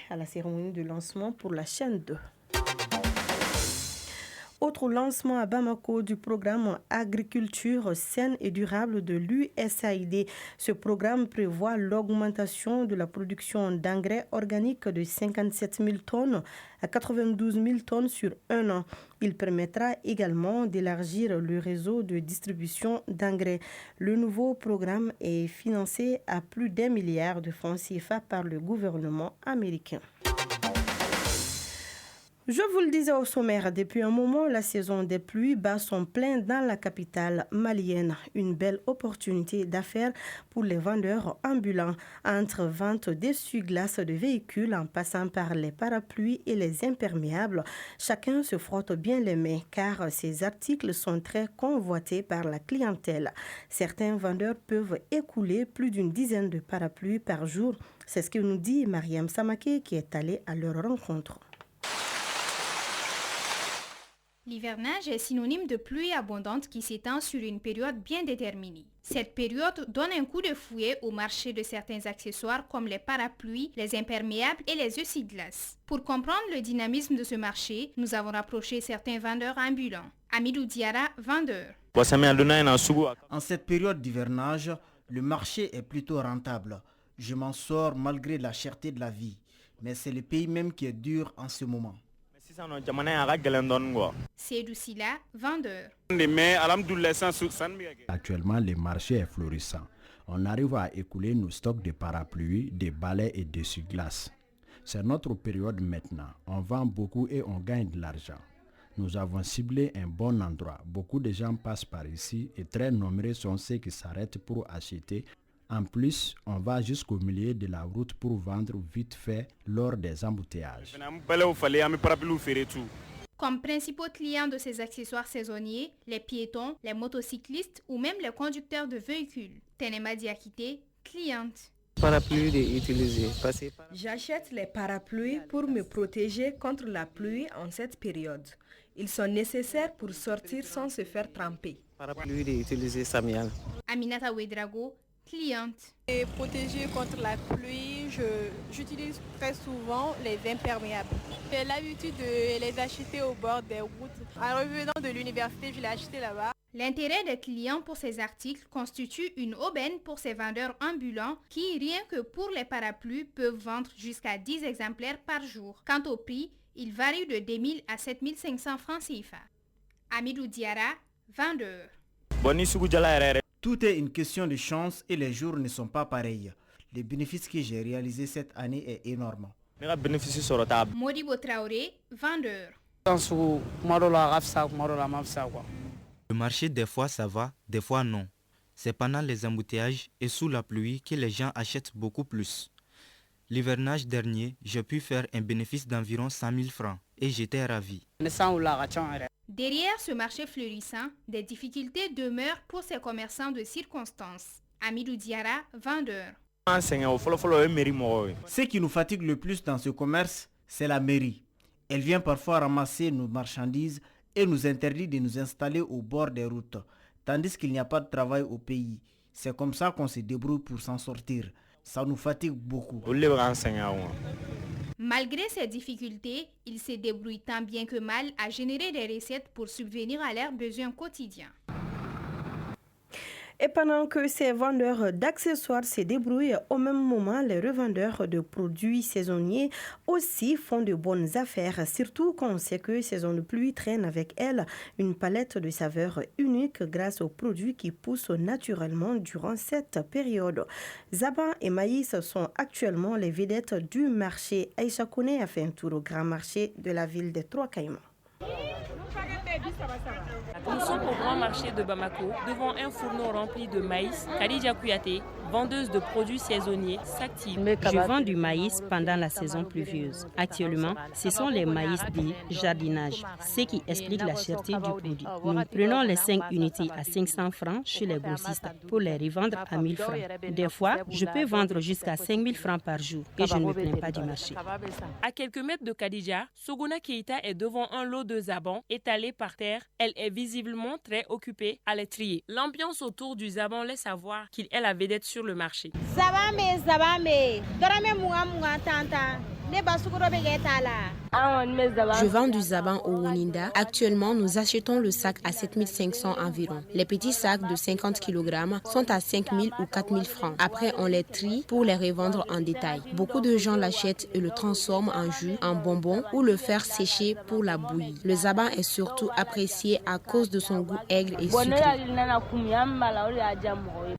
à la cérémonie de lancement pour la chaîne 2. Autre lancement à Bamako du programme Agriculture saine et durable de l'USAID. Ce programme prévoit l'augmentation de la production d'engrais organiques de 57 000 tonnes à 92 000 tonnes sur un an. Il permettra également d'élargir le réseau de distribution d'engrais. Le nouveau programme est financé à plus d'1 milliard de francs CFA par le gouvernement américain. Je vous le disais au sommaire, depuis un moment, la saison des pluies bat son plein dans la capitale malienne. Une belle opportunité d'affaires pour les vendeurs ambulants. Entre vente d'essuie-glaces de véhicules en passant par les parapluies et les imperméables, chacun se frotte bien les mains car ces articles sont très convoités par la clientèle. Certains vendeurs peuvent écouler plus d'une dizaine de parapluies par jour. C'est ce que nous dit Mariam Samake qui est allée à leur rencontre. L'hivernage est synonyme de pluie abondante qui s'étend sur une période bien déterminée. Cette période donne un coup de fouet au marché de certains accessoires comme les parapluies, les imperméables et les essuie-glaces. Pour comprendre le dynamisme de ce marché, nous avons rapproché certains vendeurs ambulants. Amidou Diara, vendeur. En cette période d'hivernage, le marché est plutôt rentable. Je m'en sors malgré la cherté de la vie. Mais c'est le pays même qui est dur en ce moment. Seydou Silla, vendeur. Actuellement, le marché est florissant. On arrive à écouler nos stocks de parapluies, de balais et d'essuie-glaces. C'est notre période maintenant. On vend beaucoup et on gagne de l'argent. Nous avons ciblé un bon endroit. Beaucoup de gens passent par ici et très nombreux sont ceux qui s'arrêtent pour acheter. En plus, on va jusqu'au milieu de la route pour vendre vite fait lors des embouteillages. Comme principaux clients de ces accessoires saisonniers, les piétons, les motocyclistes ou même les conducteurs de véhicules. Tenema Diakité, cliente. J'achète les parapluies pour me protéger contre la pluie en cette période. Ils sont nécessaires pour sortir sans se faire tremper. Aminata Ouedrago, cliente. Et protégée contre la pluie, j'utilise très souvent les imperméables. J'ai l'habitude de les acheter au bord des routes. En revenant de l'université, je l'ai acheté là-bas. L'intérêt des clients pour ces articles constitue une aubaine pour ces vendeurs ambulants qui, rien que pour les parapluies, peuvent vendre jusqu'à 10 exemplaires par jour. Quant au prix, il varie de 2 000 à 7 500 francs CFA. Amidou Diara, vendeur. Tout est une question de chance et les jours ne sont pas pareils. Le bénéfice que j'ai réalisé cette année est énorme. Modibo Traoré, vendeur. Le marché, des fois ça va, des fois non. C'est pendant les embouteillages et sous la pluie que les gens achètent beaucoup plus. L'hivernage dernier, j'ai pu faire un bénéfice d'environ 100 000 francs et j'étais ravi. Derrière ce marché fleurissant, des difficultés demeurent pour ces commerçants de circonstance. Amidou Diara, vendeur. Ce qui nous fatigue le plus dans ce commerce, c'est la mairie. Elle vient parfois ramasser nos marchandises et nous interdit de nous installer au bord des routes, tandis qu'il n'y a pas de travail au pays. C'est comme ça qu'on se débrouille pour s'en sortir. Ça nous fatigue beaucoup. Malgré ces difficultés, il se débrouille tant bien que mal à générer des recettes pour subvenir à leurs besoins quotidiens. Et pendant que ces vendeurs d'accessoires se débrouillent, au même moment, les revendeurs de produits saisonniers aussi font de bonnes affaires, surtout quand on sait que saison de pluie traîne avec elle une palette de saveurs uniques grâce aux produits qui poussent naturellement durant cette période. Zaba et maïs sont actuellement les vedettes du marché. Aïcha Kone a fait un tour au grand marché de la ville des Trois-Caïmans. Nous sommes au grand marché de Bamako, devant un fourneau rempli de maïs. Khadija Kouyaté, vendeuse de produits saisonniers, s'active. Je vends du maïs pendant la saison pluvieuse. Actuellement, ce sont les maïs du jardinage, ce qui explique la cherté du produit. Nous prenons les 5 unités à 500 francs chez les grossistes pour les revendre à 1000 francs. Des fois, je peux vendre jusqu'à 5000 francs par jour et je ne me plains pas du marché. À quelques mètres de Khadija, Sogona Keita est devant un lot de zaban étalé par terre. Elle est visiblement très occupée à les trier. L'ambiance autour du zaban laisse savoir qu'il est la vedette sur le marché. Je vends du zaban au Woninda. Actuellement, nous achetons le sac à 7500 environ. Les petits sacs de 50 kg sont à 5000 ou 4000 francs. Après, on les trie pour les revendre en détail. Beaucoup de gens l'achètent et le transforment en jus, en bonbons ou le faire sécher pour la bouillie. Le zaban est surtout apprécié à cause de son goût aigre et sucré.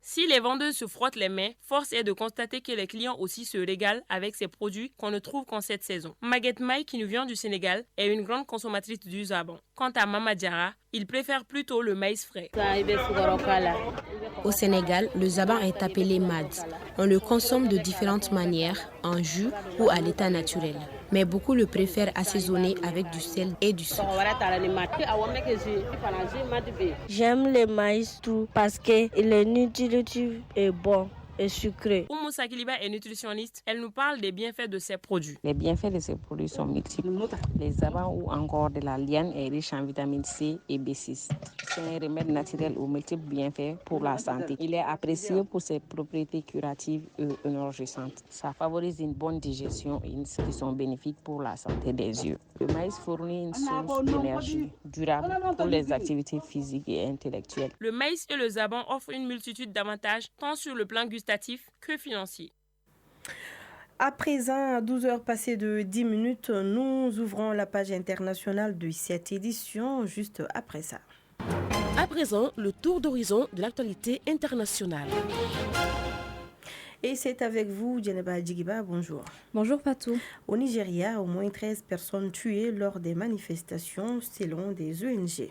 Si les vendeuses se frottent les mains, force est de constater que les clients aussi se régalent avec ces produits qu'on ne trouve qu'en cette saison. Maguette Maï, qui nous vient du Sénégal, est une grande consommatrice du zaban. Quant à Mama Diarra, il préfère plutôt le maïs frais. Au Sénégal, le zaban est appelé mad. On le consomme de différentes manières, en jus ou à l'état naturel. Mais beaucoup le préfèrent assaisonné avec du sel et du sucre. J'aime le maïs tout parce que le nutritif est bon et sucré. Oumou Sakiliba est nutritionniste. Elle nous parle des bienfaits de ces produits. Les bienfaits de ces produits sont multiples. Les zabans ou encore de la liane est riche en vitamine C et B6. C'est un remède naturel aux multiples bienfaits pour la santé. Il est apprécié pour ses propriétés curatives et énergisantes. Ça favorise une bonne digestion et qui sont bénéfiques pour la santé des yeux. Le maïs fournit une source d'énergie durable pour les activités physiques et intellectuelles. Le maïs et le zaban offrent une multitude d'avantages, tant sur le plan gustatif que financier. À présent, à 12 heures passées de 10 minutes, nous ouvrons la page internationale de cette édition juste après ça. À présent, le tour d'horizon de l'actualité internationale. Et c'est avec vous, Djeneba Djigiba, bonjour. Bonjour Fatou. Au Nigeria, au moins 13 personnes tuées lors des manifestations selon des ONG.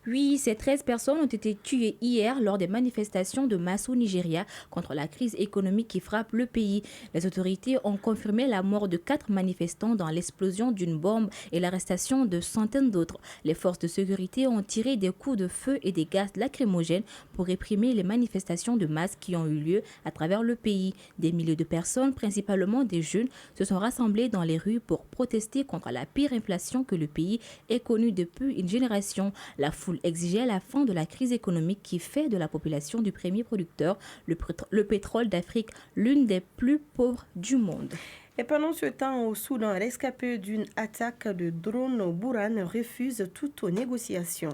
Oui, ces 13 personnes ont été tuées hier lors des manifestations de masse au Nigeria contre la crise économique qui frappe le pays. Les autorités ont confirmé la mort de 4 manifestants dans l'explosion d'une bombe et l'arrestation de centaines d'autres. Les forces de sécurité ont tiré des coups de feu et des gaz lacrymogènes pour réprimer les manifestations de masse qui ont eu lieu à travers le pays. Des milliers de personnes, principalement des jeunes, se sont rassemblées dans les rues pour protester contre la pire inflation que le pays ait connue depuis une génération. La foule exigeait la fin de la crise économique qui fait de la population du premier producteur, le pétrole d'Afrique, l'une des plus pauvres du monde. Et pendant ce temps, au Soudan, rescapé d'une attaque de drone, Burhan refuse toute négociation.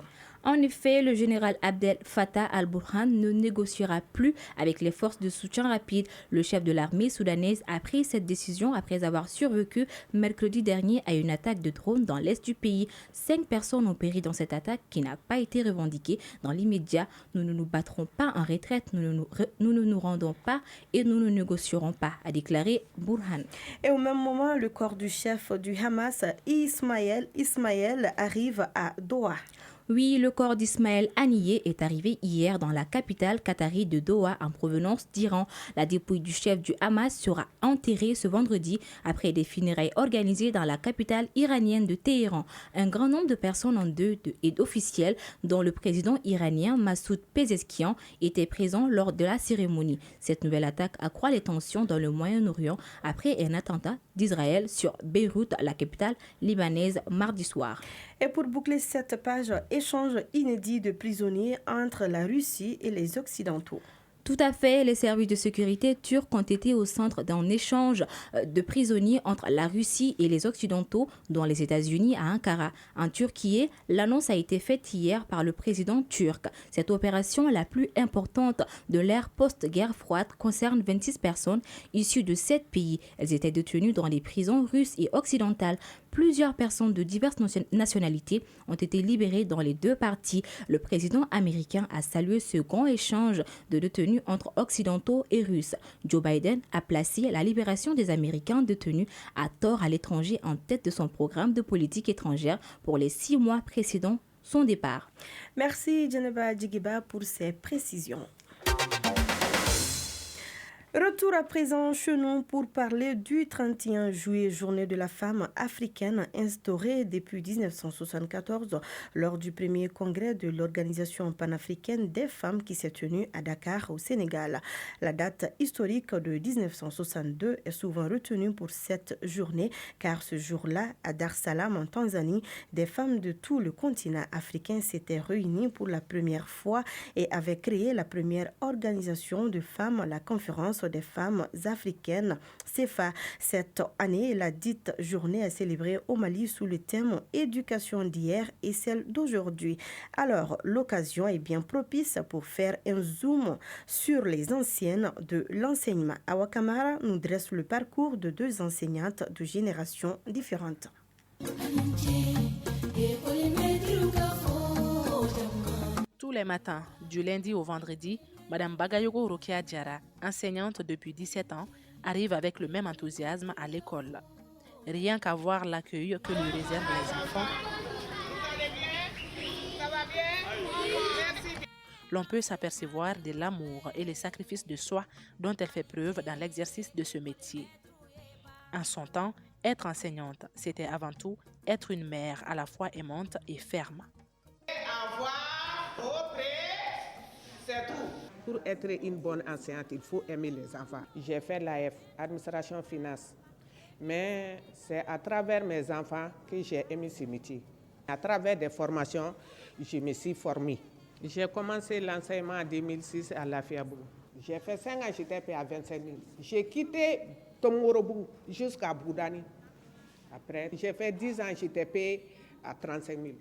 En effet, le général Abdel Fattah al-Burhan ne négociera plus avec les forces de soutien rapide. Le chef de l'armée soudanaise a pris cette décision après avoir survécu mercredi dernier à une attaque de drone dans l'est du pays. 5 personnes ont péri dans cette attaque qui n'a pas été revendiquée dans l'immédiat. Nous ne nous battrons pas en retraite, nous ne nous rendons pas et nous ne négocierons pas, a déclaré Burhan. Et au même moment, le corps du chef du Hamas, Ismaël, arrive à Doha. Oui, le corps d'Ismaël Haniyeh est arrivé hier dans la capitale qatari de Doha en provenance d'Iran. La dépouille du chef du Hamas sera enterrée ce vendredi après des funérailles organisées dans la capitale iranienne de Téhéran. Un grand nombre de personnes en deuil et d'officiels, dont le président iranien Massoud Pezeshkian, étaient présents lors de la cérémonie. Cette nouvelle attaque accroît les tensions dans le Moyen-Orient après un attentat d'Israël sur Beyrouth, la capitale libanaise, mardi soir. Et pour boucler cette page, échange inédit de prisonniers entre la Russie et les Occidentaux. Tout à fait, les services de sécurité turcs ont été au centre d'un échange de prisonniers entre la Russie et les Occidentaux, dont les États-Unis à Ankara. En Turquie, l'annonce a été faite hier par le président turc. Cette opération, la plus importante de l'ère post-guerre froide, concerne 26 personnes issues de 7 pays. Elles étaient détenues dans les prisons russes et occidentales. Plusieurs personnes de diverses nationalités ont été libérées dans les deux parties. Le président américain a salué ce grand échange de détenus entre occidentaux et russes. Joe Biden a placé la libération des Américains détenus à tort à l'étranger en tête de son programme de politique étrangère pour les 6 mois précédant son départ. Merci Djeneba Djigiba pour ces précisions. Retour à présent chez nous pour parler du 31 juillet, journée de la femme africaine instaurée depuis 1974 lors du premier congrès de l'Organisation panafricaine des femmes qui s'est tenue à Dakar au Sénégal. La date historique de 1962 est souvent retenue pour cette journée car ce jour-là, à Dar es Salaam en Tanzanie, des femmes de tout le continent africain s'étaient réunies pour la première fois et avaient créé la première organisation de femmes, la conférence des femmes africaines, CEFA. Cette année, la dite journée est célébrée au Mali sous le thème éducation d'hier et celle d'aujourd'hui. Alors, l'occasion est bien propice pour faire un zoom sur les anciennes de l'enseignement. Awa Kamara nous dresse le parcours de deux enseignantes de générations différentes. Tous les matins, du lundi au vendredi, Madame Bagayogo Rokia Diara, enseignante depuis 17 ans, arrive avec le même enthousiasme à l'école. Rien qu'à voir l'accueil que lui réservent les enfants, l'on peut s'apercevoir de l'amour et les sacrifices de soi dont elle fait preuve dans l'exercice de ce métier. En son temps, être enseignante, c'était avant tout être une mère à la fois aimante et ferme. C'est tout. Pour être une bonne enseignante, il faut aimer les enfants. J'ai fait l'AF, administration finance. Mais c'est à travers mes enfants que j'ai aimé ce métier. À travers des formations, je me suis formée. J'ai commencé l'enseignement en 2006 à La Fiabou. J'ai fait 5 ans, j'étais payé à 25 000. J'ai quitté Tomorobou jusqu'à Boudani. Après, j'ai fait 10 ans, j'étais payé à 35 000.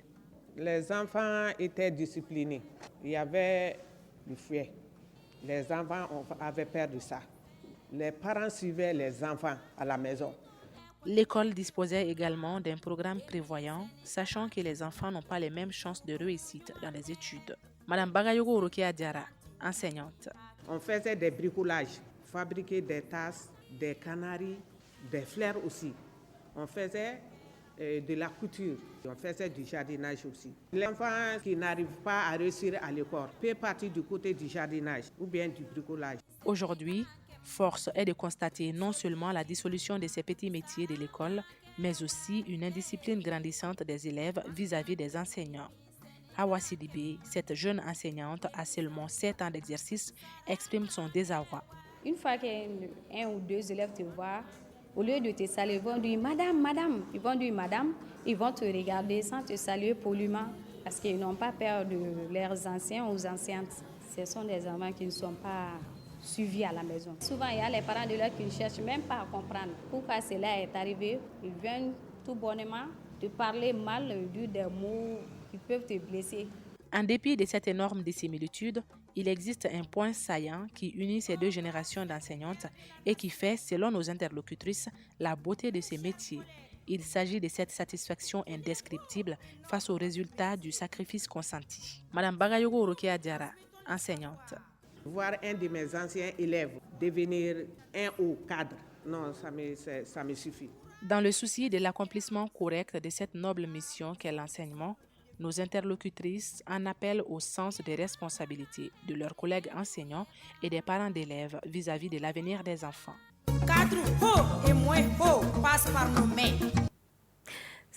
Les enfants étaient disciplinés. Il y avait du fouet. Les enfants avaient peur de ça. Les parents suivaient les enfants à la maison. L'école disposait également d'un programme prévoyant, sachant que les enfants n'ont pas les mêmes chances de réussite dans les études. Madame Bagayogo Rokia Diara, enseignante. On faisait des bricolages, fabriquer des tasses, des canaries, des fleurs aussi. On faisait de la couture, on faisait du jardinage aussi. Les enfants qui n'arrivent pas à réussir à l'école peuvent partir du côté du jardinage ou bien du bricolage. Aujourd'hui, force est de constater non seulement la dissolution de ces petits métiers de l'école, mais aussi une indiscipline grandissante des élèves vis-à-vis des enseignants. Hawa Sidibé, cette jeune enseignante à seulement 7 ans d'exercice, exprime son désarroi. Une fois qu'un ou deux élèves te voient, au lieu de te saluer, ils vont dire « Madame, Madame ». Ils vont dire « Madame », ils vont te regarder sans te saluer poliment parce qu'ils n'ont pas peur de leurs anciens ou anciennes. Ce sont des enfants qui ne sont pas suivis à la maison. Souvent, il y a les parents de l'autre qui ne cherchent même pas à comprendre pourquoi cela est arrivé. Ils viennent tout bonnement te parler mal, dire des mots qui peuvent te blesser. En dépit de cette énorme dissimilitude, il existe un point saillant qui unit ces deux générations d'enseignantes et qui fait, selon nos interlocutrices, la beauté de ces métiers. Il s'agit de cette satisfaction indescriptible face aux résultats du sacrifice consenti. Madame Bagayogo Rokia Diara, enseignante. Voir un de mes anciens élèves devenir un haut cadre, non, ça me suffit. Dans le souci de l'accomplissement correct de cette noble mission qu'est l'enseignement, nos interlocutrices en appellent au sens des responsabilités de leurs collègues enseignants et des parents d'élèves vis-à-vis de l'avenir des enfants. Cadre haut et moins haut passe par nos mains.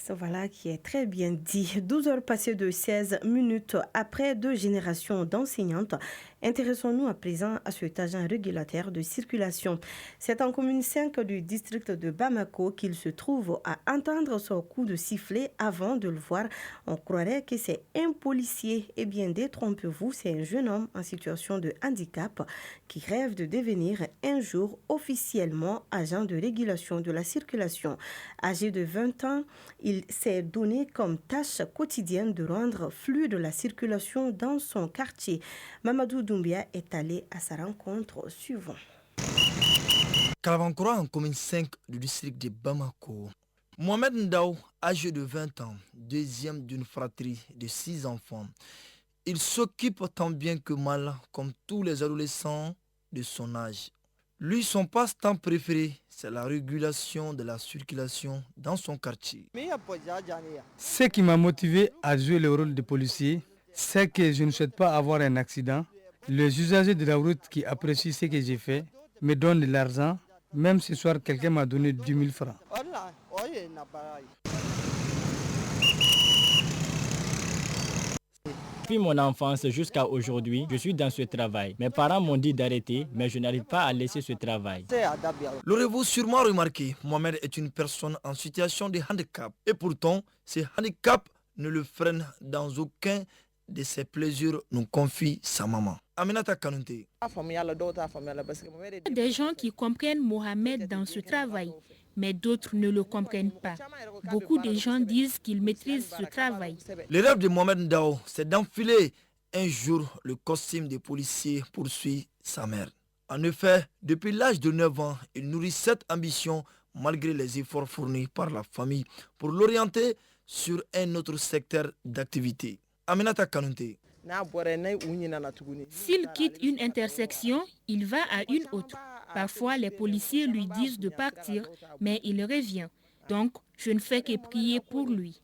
Voilà qui est très bien dit. 12 heures passées de 16 minutes après 2 générations d'enseignantes. Intéressons-nous à présent à cet agent régulateur de circulation. C'est en commune 5 du district de Bamako qu'il se trouve à entendre son coup de sifflet avant de le voir. On croirait que c'est un policier. Eh bien, détrompez-vous, c'est un jeune homme en situation de handicap qui rêve de devenir un jour officiellement agent de régulation de la circulation. Âgé de 20 ans, il s'est donné comme tâche quotidienne de rendre fluide la circulation dans son quartier. Mamadou Doumbia est allé à sa rencontre suivant. Kalavankura en commune 5 du district de Bamako. Mohamed Ndao, âgé de 20 ans, deuxième d'une fratrie de 6 enfants. Il s'occupe tant bien que mal, comme tous les adolescents de son âge. Lui, son passe-temps préféré, c'est la régulation de la circulation dans son quartier. Ce qui m'a motivé à jouer le rôle de policier, c'est que je ne souhaite pas avoir un accident. Les usagers de la route qui apprécient ce que j'ai fait me donnent de l'argent. Même ce soir, quelqu'un m'a donné 10 000 francs. Depuis mon enfance jusqu'à aujourd'hui, je suis dans ce travail. Mes parents m'ont dit d'arrêter, mais je n'arrive pas à laisser ce travail. L'aurez-vous sûrement remarqué, Mohamed est une personne en situation de handicap. Et pourtant, ce handicap ne le freine dans aucun de ses plaisirs, nous confie sa maman. Aminata Kanouté. Des gens qui comprennent Mohamed dans ce travail, mais d'autres ne le comprennent pas. Beaucoup de gens disent qu'ils maîtrisent ce travail. Le rêve de Mohamed Ndao, c'est d'enfiler un jour le costume de policier, poursuit sa mère. En effet, depuis l'âge de 9 ans, il nourrit cette ambition malgré les efforts fournis par la famille pour l'orienter sur un autre secteur d'activité. Aminata Kanouté. S'il quitte une intersection, il va à une autre. Parfois, les policiers lui disent de partir, mais il revient. Donc, je ne fais que prier pour lui.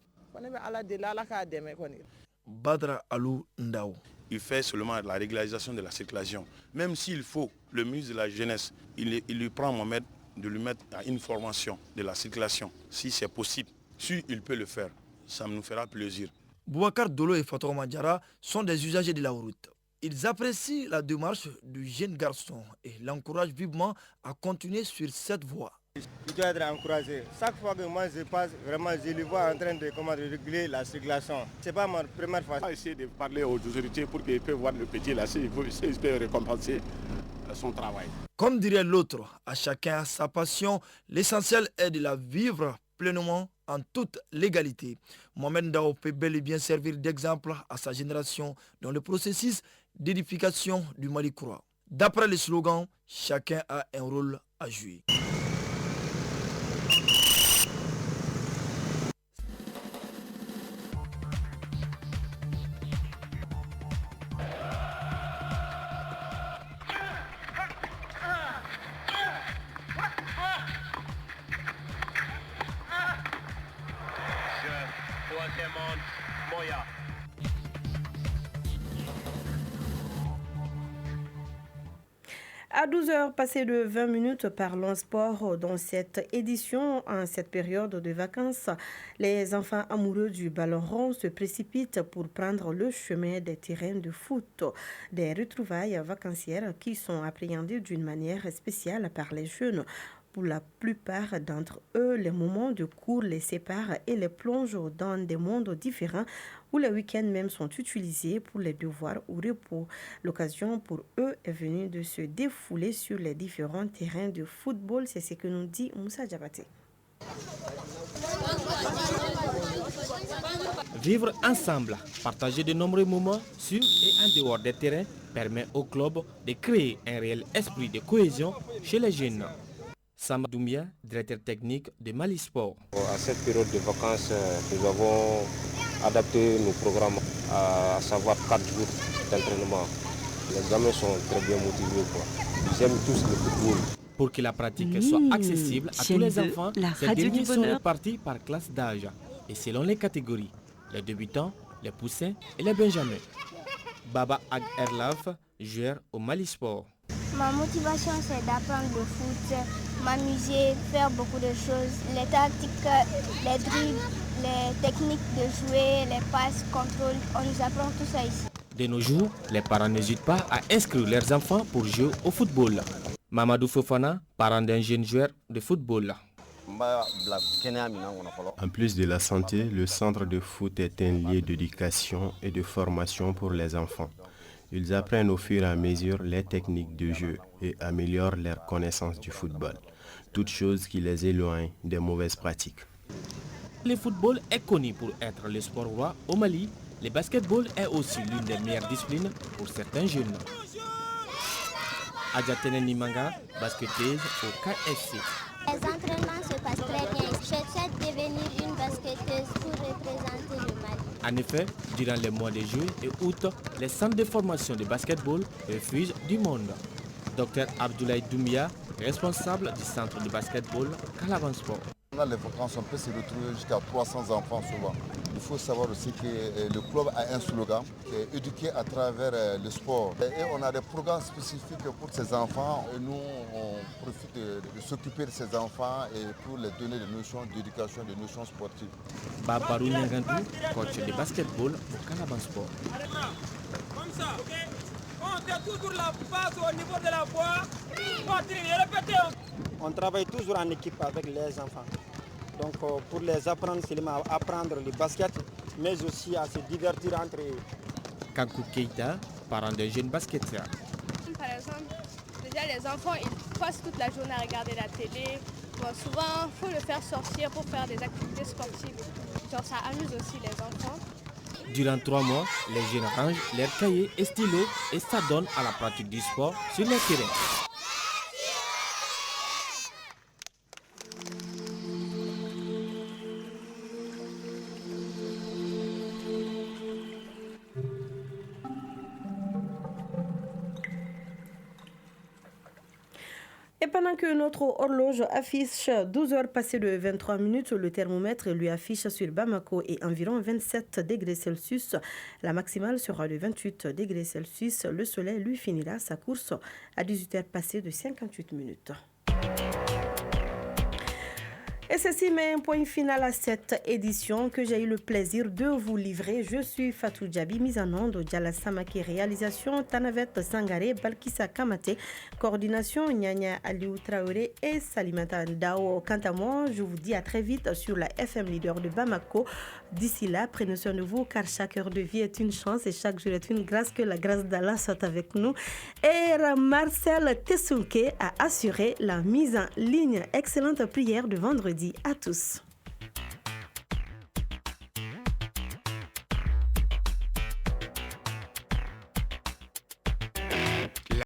Badra Alou Ndao. Il fait seulement la régularisation de la circulation. Même s'il faut, le ministre de la Jeunesse, il lui prend Mohamed de lui mettre à une formation de la circulation. Si c'est possible, si il peut le faire, ça nous fera plaisir. Boubacar Dolo et Fatoma Diarra sont des usagers de la route. Ils apprécient la démarche du jeune garçon et l'encouragent vivement à continuer sur cette voie. Il doit être encouragé. Chaque fois que moi je passe, vraiment je le vois en train de réguler la circulation. Ce n'est pas ma première fois. On va essayer de parler aux autorités pour qu'ils puissent voir le petit là, s'ils peuvent récompenser son travail. Comme dirait l'autre, à chacun sa passion, l'essentiel est de la vivre pleinement en toute légalité. Mohamed Ndao peut bel et bien servir d'exemple à sa génération dans le processus d'édification du Mali croix. D'après le slogan, chacun a un rôle à jouer. À 12h passées de 20 minutes, parlons sport dans cette édition. En cette période de vacances, les enfants amoureux du ballon rond se précipitent pour prendre le chemin des terrains de foot. Des retrouvailles vacancières qui sont appréhendées d'une manière spéciale par les jeunes. Pour la plupart d'entre eux, les moments de cours les séparent et les plongent dans des mondes différents où les week-ends même sont utilisés pour les devoirs ou repos. L'occasion pour eux est venue de se défouler sur les différents terrains de football. C'est ce que nous dit Moussa Diabaté. Vivre ensemble, partager de nombreux moments sur et en dehors des terrains permet au club de créer un réel esprit de cohésion chez les jeunes. Sam Doumbia, directeur technique de Mali Sport. À cette période de vacances, nous avons adapté nos programmes à savoir 4 jours d'entraînement. Les gamins sont très bien motivés. Ils aiment tous le football. Pour que la pratique soit accessible à tous les enfants, ces derniers sont répartis par classe d'âge et selon les catégories, les débutants, les poussins et les benjamins. Baba Ag Erlaf, joueur au Mali Sport. Ma motivation, c'est d'apprendre le foot, m'amuser, faire beaucoup de choses, les tactiques, les dribbles, les techniques de jouer, les passes, contrôle, on nous apprend tout ça ici. De nos jours, les parents n'hésitent pas à inscrire leurs enfants pour jouer au football. Mamadou Fofana, parent d'un jeune joueur de football. En plus de la santé, le centre de foot est un lieu d'éducation et de formation pour les enfants. Ils apprennent au fur et à mesure les techniques de jeu et améliorent leur connaissance du football, toute chose qui les éloigne des mauvaises pratiques. Le football est connu pour être le sport roi au Mali. Le basketball est aussi l'une des meilleures disciplines pour certains jeunes. Adjatene Nimanga, basketteuse au KFC. Les entraînements se passent très bien. Je souhaite devenir une basketteuse pour représenter le Mali. En effet, durant les mois de juillet et août, les centres de formation de basketball refusent du monde. Dr Abdoulaye Doumbia, responsable du centre de basketball Calaban Sport. Pendant les vacances, on peut se retrouver jusqu'à 300 enfants souvent. Il faut savoir aussi que le club a un slogan qui est éduqué à travers le sport. Et on a des programmes spécifiques pour ces enfants. Et nous, on profite de s'occuper de ces enfants et pour les donner des notions d'éducation, des notions sportives. Babarou Nyangandou, coach de basketball au Calaban Sport. Comme ça, ok? On fait toujours la passe au niveau de la voie. On travaille toujours en équipe avec les enfants. Donc pour les apprendre seulement à apprendre le basket, mais aussi à se divertir entre eux. Kankou Keita, parents des jeunes basketteurs. Par exemple, déjà les enfants, ils passent toute la journée à regarder la télé. Bon, souvent, il faut le faire sortir pour faire des activités sportives. Genre, ça amuse aussi les enfants. Durant 3 mois, les jeunes rangent leurs cahiers et stylos et s'adonnent à la pratique du sport sur les terrains. Et pendant que notre horloge affiche 12 heures passées de 23 minutes, le thermomètre lui affiche sur Bamako et environ 27 degrés Celsius. La maximale sera de 28 degrés Celsius. Le soleil lui finira sa course à 18 heures passées de 58 minutes. Et ceci met un point final à cette édition que j'ai eu le plaisir de vous livrer. Je suis Fatou Djabi, mise en onde Diala Samake, réalisation Tanavet Sangare, Balkissa Kamate, coordination Nyanya Aliou Traoré et Salimata Dao. Quant à moi, je vous dis à très vite sur la FM Leader de Bamako. D'ici là, prenez soin de vous car chaque heure de vie est une chance et chaque jour est une grâce. Que la grâce d'Allah soit avec nous. Et Marcel Tessunke a assuré la mise en ligne. Excellente prière de vendredi à tous.